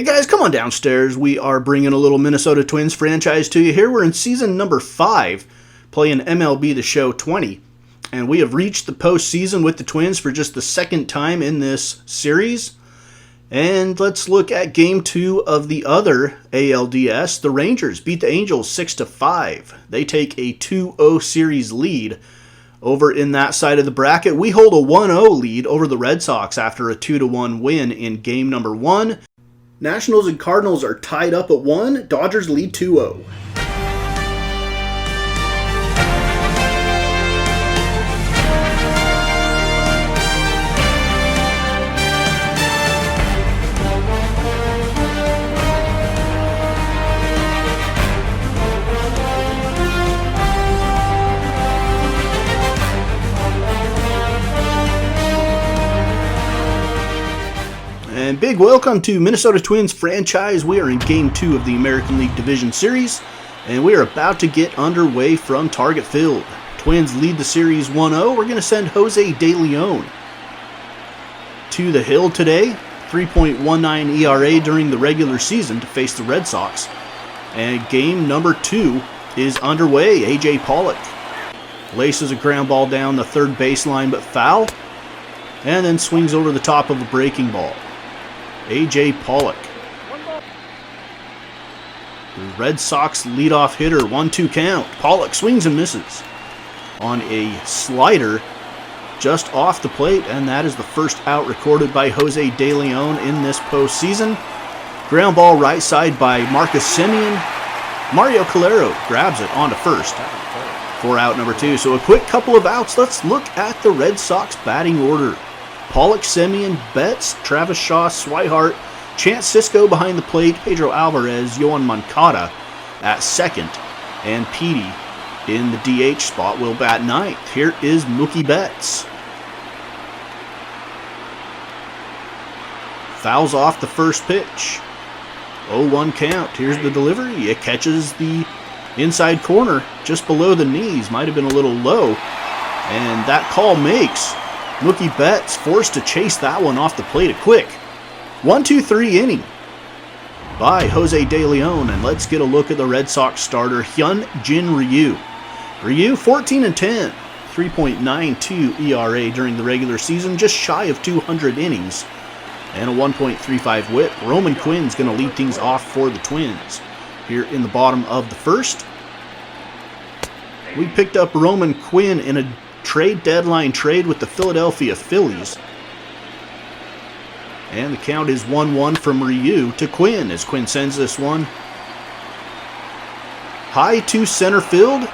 Hey guys, come on downstairs. We are bringing a little Minnesota Twins franchise to you here. We're in season number 5, playing MLB The Show 20. And we have reached the postseason with the Twins for just the second time in this series. And let's look at game 2 of the other ALDS. The Rangers beat the Angels 6-5. They take a 2-0 series lead over in that side of the bracket. We hold a 1-0 lead over the Red Sox after a 2-1 win in game number 1. Nationals and Cardinals are tied up at 1. Dodgers lead 2-0. And big welcome to Minnesota Twins franchise. We are in Game 2 of the American League Division Series, and we are about to get underway from Target Field. Twins lead the series 1-0. We're going to send Jose De Leon to the hill today. 3.19 ERA during the regular season to face the Red Sox. And game number 2 is underway. A.J. Pollock laces a ground ball down the third baseline but foul, and then swings over the top of a breaking ball. A.J. Pollock, the Red Sox leadoff hitter, 1-2 count. Pollock swings and misses on a slider just off the plate, and that is the first out recorded by Jose De Leon in this postseason. Ground ball right side by Marcus Semien. Mario Calero grabs it onto first for out number 2. So a quick couple of outs. Let's look at the Red Sox batting order. Pollock, Semien, Betts, Travis Shaw, Swihart, Chance Cisco behind the plate, Pedro Alvarez, Yoan Moncada at second, and Petey in the DH spot will bat ninth. Here is Mookie Betts. Fouls off the first pitch. 0-1 count. Here's the delivery. It catches the inside corner just below the knees. Might have been a little low. And that call makes Mookie Betts forced to chase that one off the plate a quick 1-2-3 inning by Jose De Leon. And let's get a look at the Red Sox starter, Hyun Jin Ryu. Ryu, 14-10, 3.92 ERA during the regular season, just shy of 200 innings, and a 1.35 whip. Roman Quinn's going to lead things off for the Twins here in the bottom of the first. We picked up Roman Quinn in a trade deadline trade with the Philadelphia Phillies. And the count is 1-1 from Ryu to Quinn as Quinn sends this one high to center field.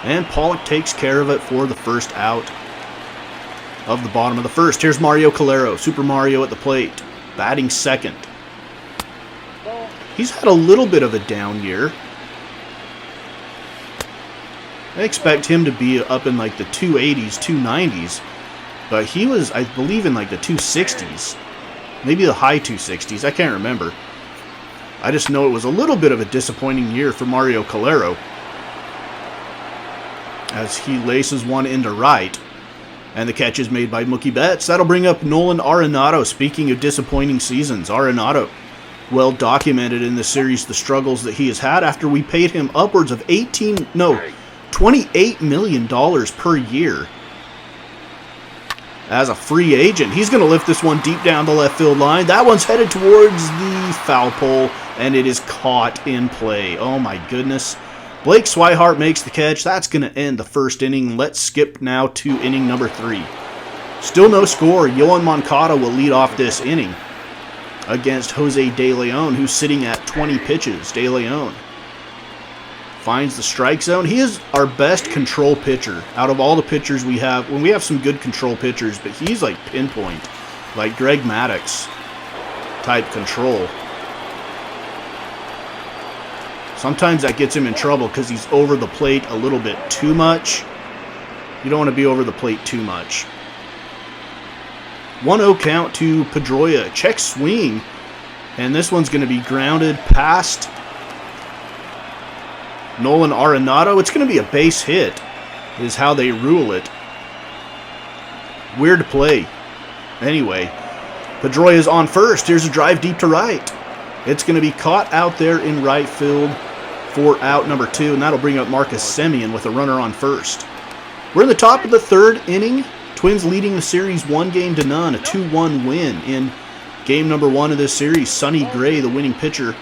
And Pollock takes care of it for the first out of the bottom of the first. Here's Mario Calero, Super Mario at the plate, batting second. He's had a little bit of a down year. I expect him to be up in like the 280s, 290s, but he was, I believe, in like the 260s, maybe the high 260s, I can't remember. I just know it was a little bit of a disappointing year for Mario Calero as he laces one into right, and the catch is made by Mookie Betts. That'll bring up Nolan Aronado. Speaking of disappointing seasons, Arenado, well documented in the series, the struggles that he has had after we paid him upwards of $28 million per year as a free agent. He's going to lift this one deep down the left field line. That one's headed towards the foul pole, and it is caught in play. Oh my goodness. Blake Swihart makes the catch. That's going to end the first inning. Let's skip now to inning number 3. Still no score. Yoan Moncada will lead off this inning against Jose De Leon, who's sitting at 20 pitches. De Leon finds the strike zone. He is our best control pitcher out of all the pitchers we have. When we have some good control pitchers, but he's like pinpoint, like Greg Maddux type control. Sometimes that gets him in trouble because he's over the plate a little bit too much. You don't want to be over the plate too much. 1-0 count to Pedroia. Check swing. And this one's going to be grounded past Nolan Aronado. It's going to be a base hit, is how they rule it. Weird play. Anyway, Pedroia is on first. Here's a drive deep to right. It's going to be caught out there in right field for out number 2, and that'll bring up Marcus Semien with a runner on first. We're in the top of the 3rd inning. Twins leading the series 1-0, a 2-1 win in game number 1 of this series. Sonny Gray, the winning pitcher,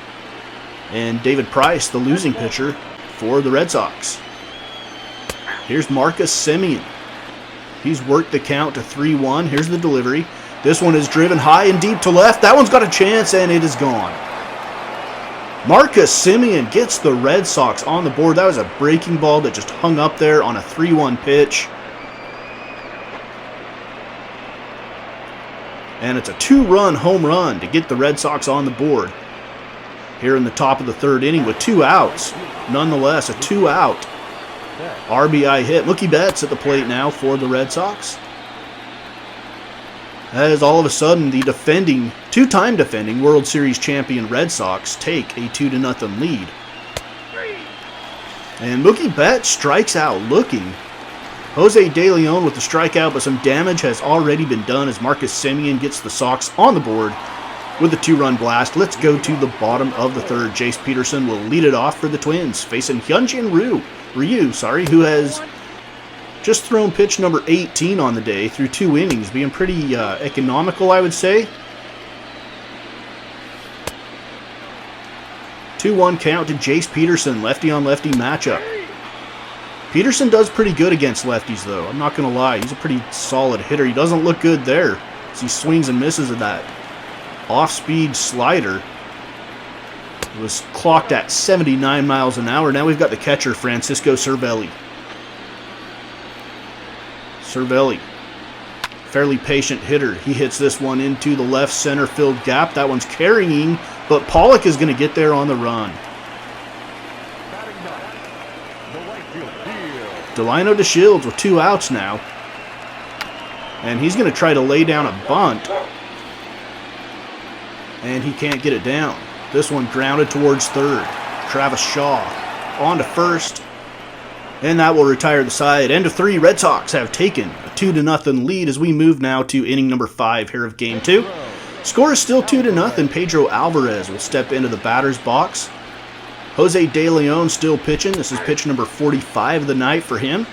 and David Price, the losing pitcher for the Red Sox. Here's Marcus Semien. He's worked the count to 3-1. Here's the delivery. This one is driven high and deep to left. That one's got a chance, and it is gone. Marcus Semien gets the Red Sox on the board. That was a breaking ball that just hung up there on a 3-1 pitch. And it's a 2-run home run to get the Red Sox on the board here in the top of the 3rd inning with 2 outs. Nonetheless, a 2-out RBI hit. Mookie Betts at the plate now for the Red Sox. As all of a sudden the two-time defending World Series champion Red Sox take a 2-0 lead. And Mookie Betts strikes out looking. Jose De Leon with the strikeout, but some damage has already been done as Marcus Semien gets the Sox on the board with a 2-run blast. Let's go to the bottom of the 3rd. Jace Peterson will lead it off for the Twins, facing Hyun Jin Ryu, who has just thrown pitch number 18 on the day through 2 innings, being pretty economical, I would say. 2-1 count to Jace Peterson, lefty-on-lefty matchup. Peterson does pretty good against lefties, though. I'm not going to lie. He's a pretty solid hitter. He doesn't look good there as he swings and misses at that off-speed slider. It was clocked at 79 miles an hour. Now we've got the catcher, Francisco Cervelli. Cervelli, fairly patient hitter. He hits this one into the left center field gap. That one's carrying, but Pollock is going to get there on the run. Delino DeShields with 2 outs now. And he's going to try to lay down a bunt. And he can't get it down. This one grounded towards 3rd. Travis Shaw on to 1st. And that will retire the side. End of 3. Red Sox have taken a 2-0 lead as we move now to inning number 5 here of game 2. Score is still 2-0. Pedro Alvarez will step into the batter's box. Jose De Leon still pitching. This is pitch number 45 of the night for him.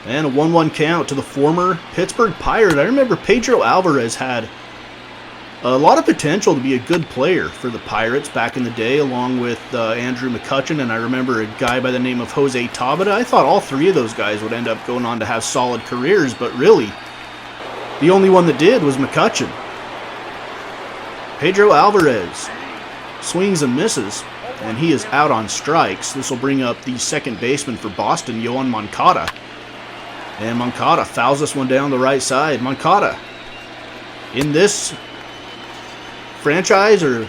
And a 1-1 count to the former Pittsburgh Pirate. I remember Pedro Alvarez had a lot of potential to be a good player for the Pirates back in the day, along with Andrew McCutchen, and I remember a guy by the name of Jose Tabata. I thought all 3 of those guys would end up going on to have solid careers, but really, the only one that did was McCutchen. Pedro Alvarez swings and misses, and he is out on strikes. This will bring up the second baseman for Boston, Yoan Moncada. And Moncada fouls this one down the right side. Moncada, in this franchise or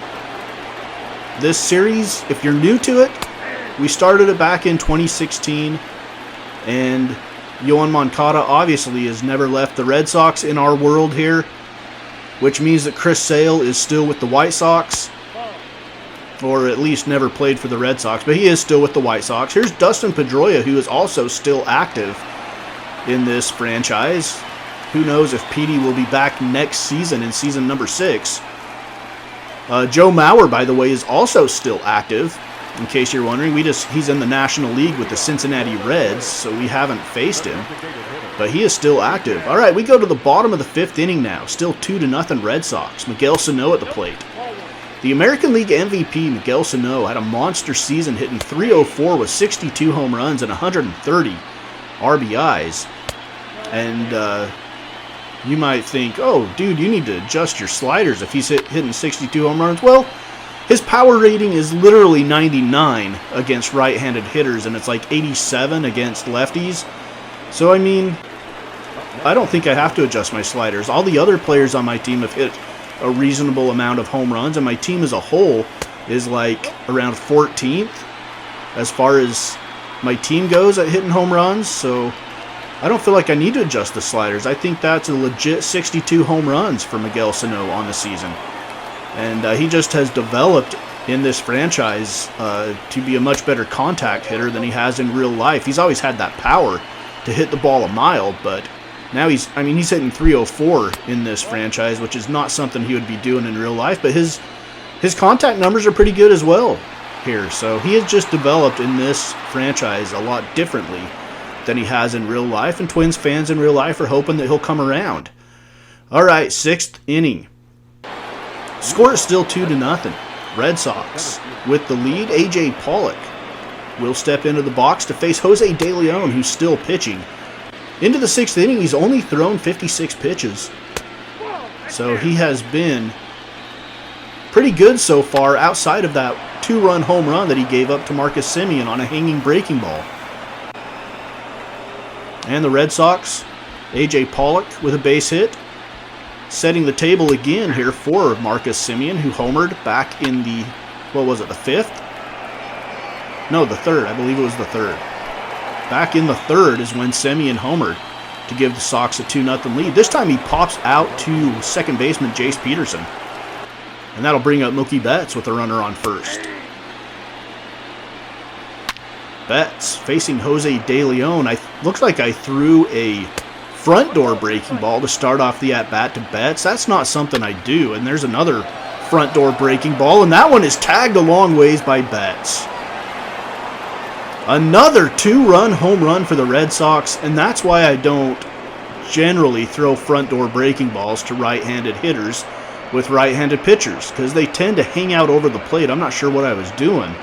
this series, if you're new to it, we started it back in 2016, and Yoan Moncada obviously has never left the Red Sox in our world here, which means that Chris Sale is still with the White Sox, or at least never played for the Red Sox, but he is still with the White Sox. Here's Dustin Pedroia, who is also still active in this franchise. Who knows if Petey will be back next season in season number 6. Joe Mauer, by the way, is also still active, in case you're wondering. He's in the National League with the Cincinnati Reds, so we haven't faced him. But he is still active. All right, we go to the bottom of the 5th inning now. Still 2-0 Red Sox. Miguel Ceno at the plate. The American League MVP, Miguel Ceno, had a monster season, hitting .304 with 62 home runs and 130 RBIs. And you might think, oh, dude, you need to adjust your sliders if he's hitting 62 home runs. Well, his power rating is literally 99 against right-handed hitters, and it's like 87 against lefties. So, I mean, I don't think I have to adjust my sliders. All the other players on my team have hit a reasonable amount of home runs, and my team as a whole is like around 14th as far as my team goes at hitting home runs. So I don't feel like I need to adjust the sliders. I think that's a legit 62 home runs for Miguel Ceno on the season. And he just has developed in this franchise to be a much better contact hitter than he has in real life. He's always had that power to hit the ball a mile, but Now he's hitting 304 in this franchise, which is not something he would be doing in real life, but his contact numbers are pretty good as well here. So he has just developed in this franchise a lot differently than he has in real life, and Twins fans in real life are hoping that he'll come around. All right, 6th inning. Score is still 2-0. Red Sox with the lead. A.J. Pollock will step into the box to face Jose De Leon, who's still pitching. Into the 6th inning, he's only thrown 56 pitches. So he has been pretty good so far, outside of that 2-run home run that he gave up to Marcus Semien on a hanging breaking ball. And the Red Sox, A.J. Pollock with a base hit, setting the table again here for Marcus Semien, who homered back in the, what was it, the 5th? No, the 3rd. I believe it was the 3rd. Back in the 3rd is when Semien homered to give the Sox a 2-0 lead. This time he pops out to second baseman Jace Peterson. And that'll bring up Mookie Betts with a runner on first. Betts facing Jose De Leon. Looks like I threw a front door breaking ball to start off the at-bat to Betts. That's not something I do. And there's another front door breaking ball, and that one is tagged a long ways by Betts. Another 2-run home run for the Red Sox, and that's why I don't generally throw front door breaking balls to right-handed hitters with right-handed pitchers, because they tend to hang out over the plate. I'm not sure what I was doing.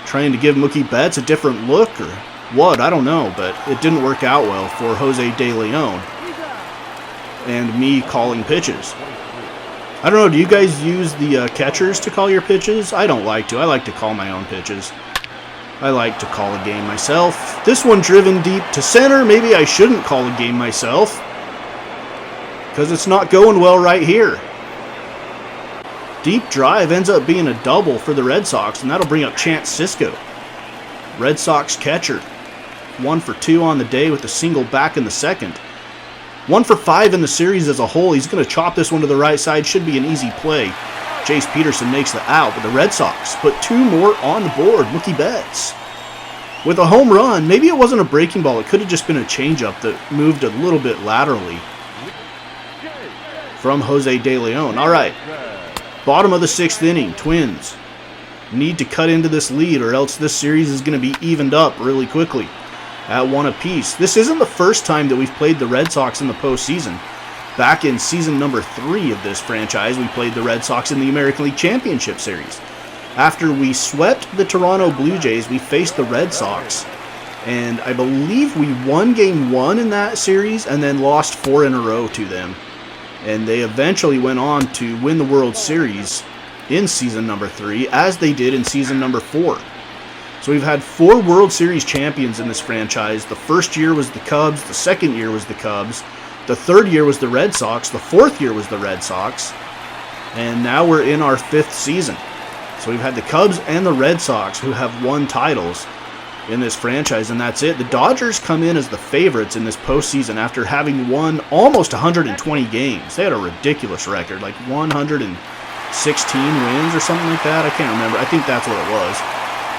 Trying to give Mookie Betts a different look or what, I don't know, but it didn't work out well for Jose De Leon and me calling pitches. I don't know, do you guys use the catchers to call your pitches? I don't like to. I like to call my own pitches. I like to call a game myself. This one driven deep to center. Maybe I shouldn't call a game myself, because it's not going well right here. Deep drive ends up being a double for the Red Sox, and that'll bring up Chance Sisco. Red Sox catcher, 1 for 2 on the day with a single back in the 2nd. 1 for 5 in the series as a whole. He's going to chop this one to the right side. Should be an easy play. Jace Peterson makes the out, but the Red Sox put 2 more on the board. Mookie Betts with a home run. Maybe it wasn't a breaking ball. It could have just been a changeup that moved a little bit laterally from Jose De Leon. All right, bottom of the 6th inning. Twins need to cut into this lead, or else this series is going to be evened up really quickly at 1 apiece. This isn't the first time that we've played the Red Sox in the postseason. Back in season number 3 of this franchise, we played the Red Sox in the American League Championship Series. After we swept the Toronto Blue Jays, we faced the Red Sox, and I believe we won Game 1 in that series and then lost 4 in a row to them. And they eventually went on to win the World Series in season number 3, as they did in season number 4. So we've had 4 World Series champions in this franchise. The first year was the Cubs, the second year was the Cubs, the third year was the Red Sox, the fourth year was the Red Sox, and now we're in our 5th season. So we've had the Cubs and the Red Sox who have won titles in this franchise, and that's it. The Dodgers come in as the favorites in this postseason after having won almost 120 games. They had a ridiculous record, like 116 wins or something like that. I can't remember. I think that's what it was.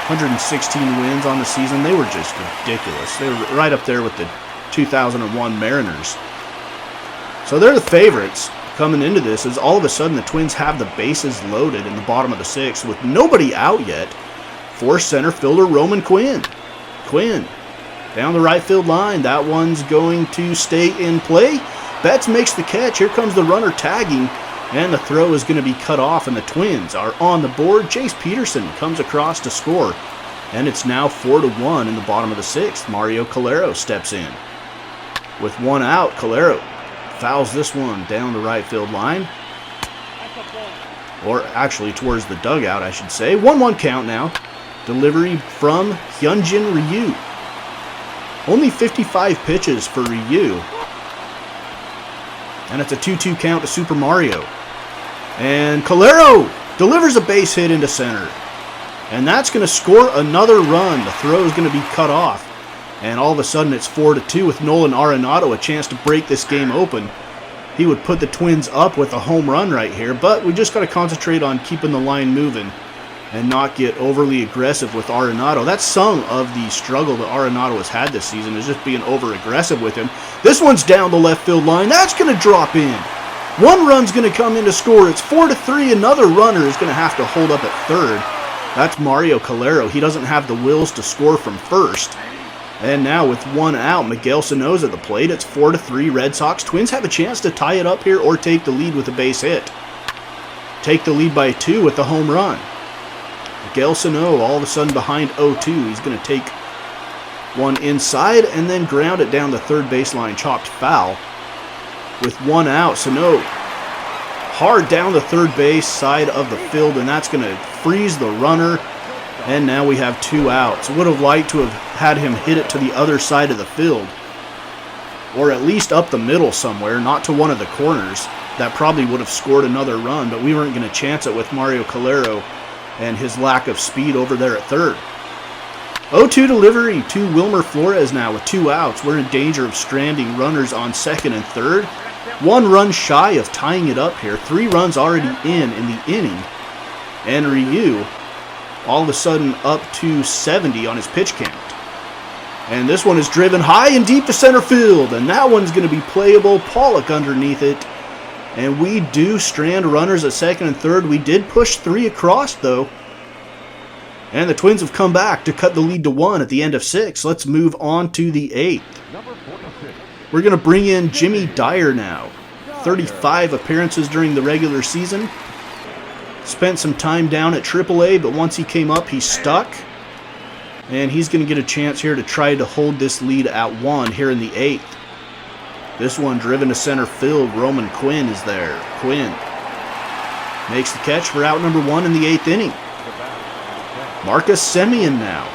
116 wins on the season. They were just ridiculous. They were right up there with the 2001 Mariners. So they're the favorites coming into this, as all of a sudden the Twins have the bases loaded in the bottom of the 6th with nobody out yet for center fielder Roman Quinn. Quinn down the right field line. That one's going to stay in play. Betts makes the catch. Here comes the runner tagging, and the throw is going to be cut off, and the Twins are on the board. Jace Peterson comes across to score, and it's now 4-1 in the bottom of the 6th. Mario Calero steps in. With 1 out, Calero fouls this one down the right field line. Or actually towards the dugout, I should say. 1-1 count now. Delivery from Hyun Jin Ryu. Only 55 pitches for Ryu. And it's a 2-2 count to Super Mario. And Calero delivers a base hit into center. And that's going to score another run. The throw is going to be cut off. And all of a sudden it's 4-2 with Nolan Aronado a chance to break this game open. He would put the Twins up with a home run right here, but we just got to concentrate on keeping the line moving and not get overly aggressive with Arenado. That's some of the struggle that Arenado has had this season, is just being over-aggressive with him. This one's down the left field line. That's going to drop in. One run's going to come in to score. It's 4-3. Another runner is going to have to hold up at third. That's Mario Calero. He doesn't have the wills to score from first. And now with one out, Miguel Ceno's at the plate. It's 4-3 Red Sox. Twins have a chance to tie it up here or take the lead with a base hit. Take the lead by 2 with the home run. Miguel Ceno all of a sudden behind 0-2. He's going to take one inside and then ground it down the third baseline, chopped foul. With one out, Sano hard down the third base side of the field, and that's going to freeze the runner. And now we have 2 outs. Would have liked to have had him hit it to the other side of the field, or at least up the middle somewhere, not to one of the corners. That probably would have scored another run, but we weren't going to chance it with Mario Calero and his lack of speed over there at third. 0-2 delivery to Wilmer Flores now with 2 outs. We're in danger of stranding runners on second and third. 1 run shy of tying it up here. 3 runs already in the inning. And Ryu all of a sudden up to 70 on his pitch count. And this one is driven high and deep to center field. And that one's going to be playable. Pollock underneath it. And we do strand runners at second and third. We did push 3 across, though. And the Twins have come back to cut the lead to 1 at the end of 6. Let's move on to the 8th. We're going to bring in Jimmy Dyer now. 35 appearances during the regular season. Spent some time down at AAA, but once he came up, he stuck. And he's going to get a chance here to try to hold this lead at 1 here in the 8th. This one driven to center field. Roman Quinn is there. Quinn makes the catch for out number 1 in the 8th inning. Marcus Semien now.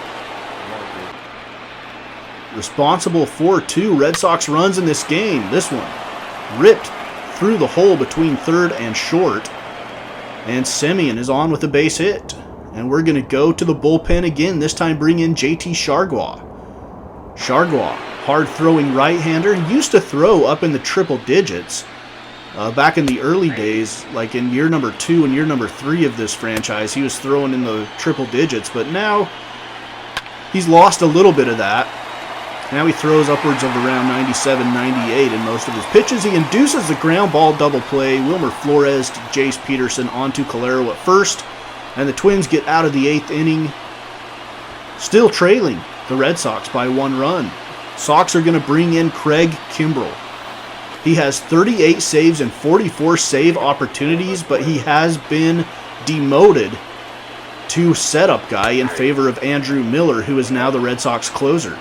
Responsible for 2 Red Sox runs in this game. This one ripped through the hole between third and short. And Semien is on with a base hit. And we're going to go to the bullpen again. This time bring in JT Chargois. Chargois, hard-throwing right-hander. He used to throw up in the triple digits. Back in the early days, like in year number 2 and year number 3 of this franchise, he was throwing in the triple digits. But now he's lost a little bit of that. Now he throws upwards of around 97, 98 in most of his pitches. He induces the ground ball double play. Wilmer Flores to Jace Peterson onto Calero at first. And the Twins get out of the 8th inning, still trailing the Red Sox by 1 run. Sox are going to bring in Craig Kimbrell. He has 38 saves and 44 save opportunities, but he has been demoted to setup guy in favor of Andrew Miller, who is now the Red Sox closer.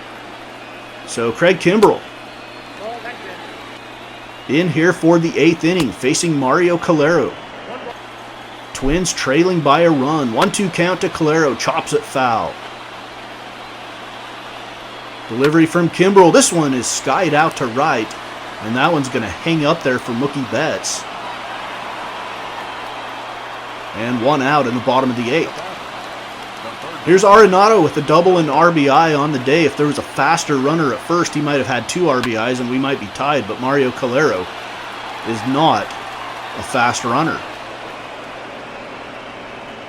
So Craig Kimbrell in here for the 8th inning, facing Mario Calero. Twins trailing by a run. 1-2 count to Calero. Chops it foul. Delivery from Kimbrell. This one is skied out to right. And that one's going to hang up there for Mookie Betts. And 1 out in the bottom of the 8th. Here's Arenado with a double and RBI on the day. If there was a faster runner at first, he might have had 2 RBIs and we might be tied. But Mario Calero is not a fast runner.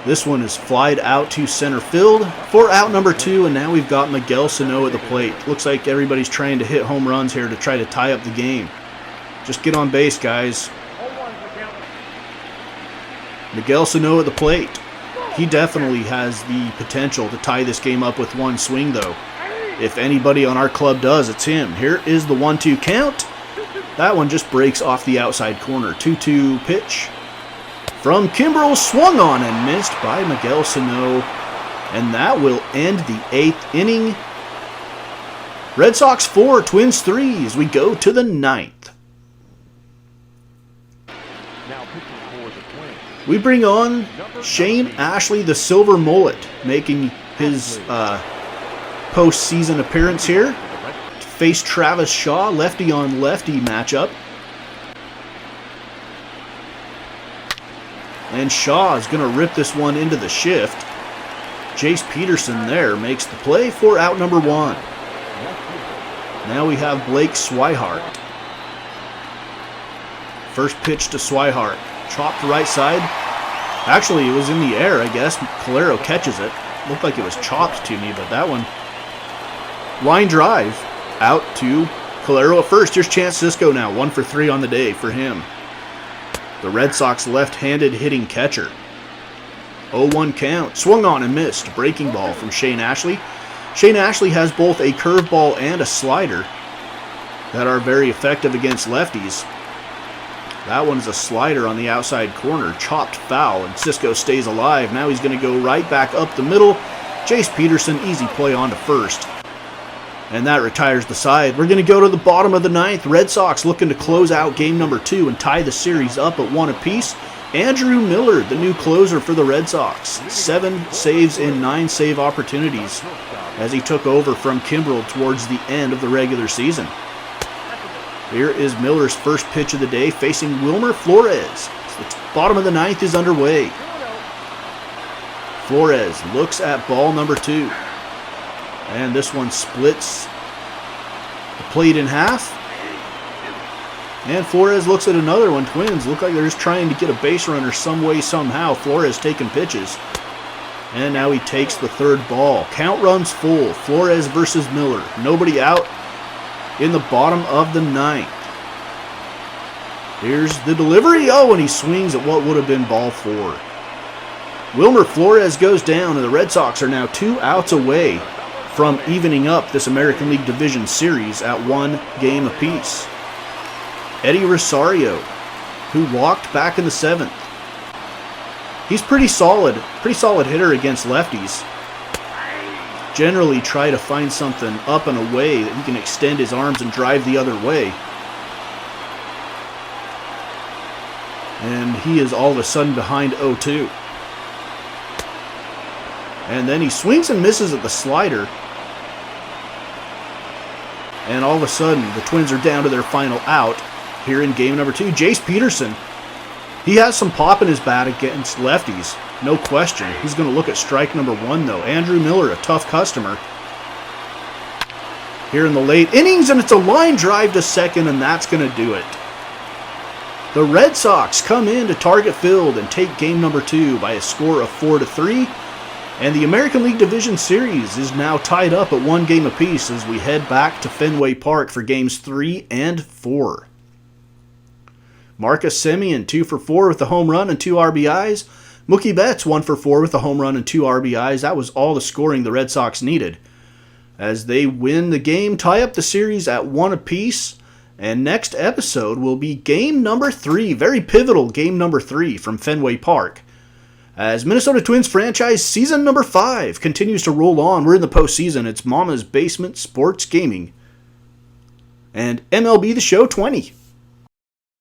This one is flied out to center field for out number 2, and now we've got Miguel Ceno at the plate. Looks like everybody's trying to hit home runs here to try to tie up the game. Just get on base, guys. Miguel Ceno at the plate. He definitely has the potential to tie this game up with 1 swing, though. If anybody on our club does, it's him. Here is the 1-2 count. That one just breaks off the outside corner. 2-2 pitch from Kimbrell, swung on and missed by Miguel Ceno. And that will end the 8th inning. Red Sox 4, Twins 3 as we go to the 9th. We bring on Shane Ashley, the Silver Mullet, making his postseason appearance here to face Travis Shaw, lefty on lefty matchup. And Shaw is going to rip this one into the shift. Jace Peterson there makes the play for out number 1. Now we have Blake Swihart. First pitch to Swihart. Chopped right side. Actually, it was in the air, I guess. Calero catches it. Looked like it was chopped to me, but that one... Line drive out to Calero at first. Here's Chance Sisco now. 1 for 3 on the day for him. The Red Sox left-handed hitting catcher. 0-1 count. Swung on and missed. Breaking ball from Shane Ashley. Shane Ashley has both a curveball and a slider that are very effective against lefties. That one's a slider on the outside corner. Chopped foul, and Sisco stays alive. Now he's going to go right back up the middle. Jace Peterson, easy play on to first. And that retires the side. We're going to go to the bottom of the ninth. Red Sox looking to close out game number 2 and tie the series up at 1 apiece. Andrew Miller, the new closer for the Red Sox. 7 saves in 9 save opportunities as he took over from Kimbrel towards the end of the regular season. Here is Miller's first pitch of the day facing Wilmer Flores. The bottom of the ninth is underway. Flores looks at ball number 2. And this one splits the plate in half. And Flores looks at another one. Twins look like they're just trying to get a base runner some way, somehow. Flores taking pitches. And now he takes the third ball. Count runs full. Flores versus Miller. Nobody out in the bottom of the ninth. Here's the delivery. Oh, and he swings at what would have been ball 4. Wilmer Flores goes down, and the Red Sox are now 2 outs away from evening up this American League Division Series at 1 game apiece. Eddie Rosario, who walked back in the 7th. He's pretty solid hitter against lefties. Generally try to find something up and away that he can extend his arms and drive the other way. And he is all of a sudden behind 0-2. And then he swings and misses at the slider. And all of a sudden, the Twins are down to their final out here in game number 2. Jace Peterson, he has some pop in his bat against lefties, no question. He's going to look at strike number 1, though. Andrew Miller, a tough customer. Here in the late innings, and it's a line drive to second, and that's going to do it. The Red Sox come in to Target Field and take game number 2 by a score of 4-3. And the American League Division Series is now tied up at 1 game apiece as we head back to Fenway Park for games 3 and 4. Marcus Semien, 2 for 4 with a home run and 2 RBIs. Mookie Betts, 1 for 4 with a home run and 2 RBIs. That was all the scoring the Red Sox needed. As they win the game, tie up the series at 1 apiece. And next episode will be game number 3, very pivotal game number 3 from Fenway Park. As Minnesota Twins franchise season number 5 continues to roll on. We're in the postseason. It's Mama's Basement Sports Gaming and MLB The Show 20.